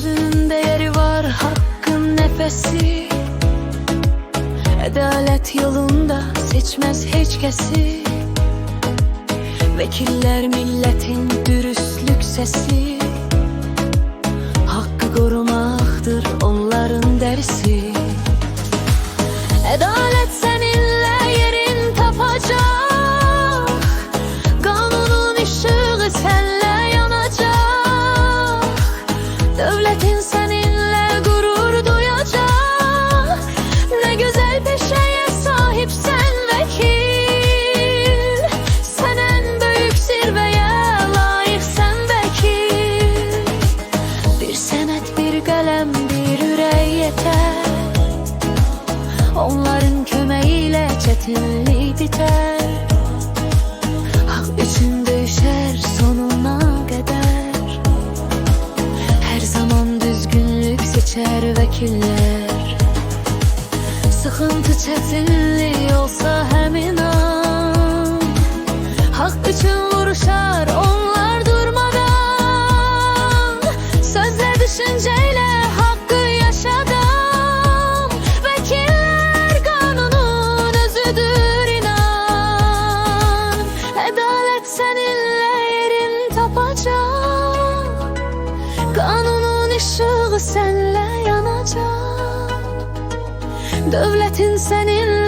Sözünün değeri var, hakkın nefesi. Adalet yolunda seçmez hiç kesi. Vekiller milletin dürüstlük sesi. Hakkı korumaktır onların dersi. Adalet seninle yerin tapacak. Kanunun ışığı senle yanacak. Devletin seninle gurur duyacak. Ne güzel bir şeye sahipsen vekil. Sen en büyük zirveye layıksan vekil. Bir senet, bir kalem, bir ürək yeter. Onların kömeğiyle çetinlik biter. Hak için döyüşer sonuna kadar. Her zaman düzgünlük seçer vekiller. Sıkıntı çetinlik olsa hemen an. Hak için vuruşar onlar durmadan. Sözle düşünceyle hakkı yaşadan. Vekiller kanunun özüdür inan. Adalet seninle yerin tapacak. Kanunun ışığı senle yanacak. Devletin seninle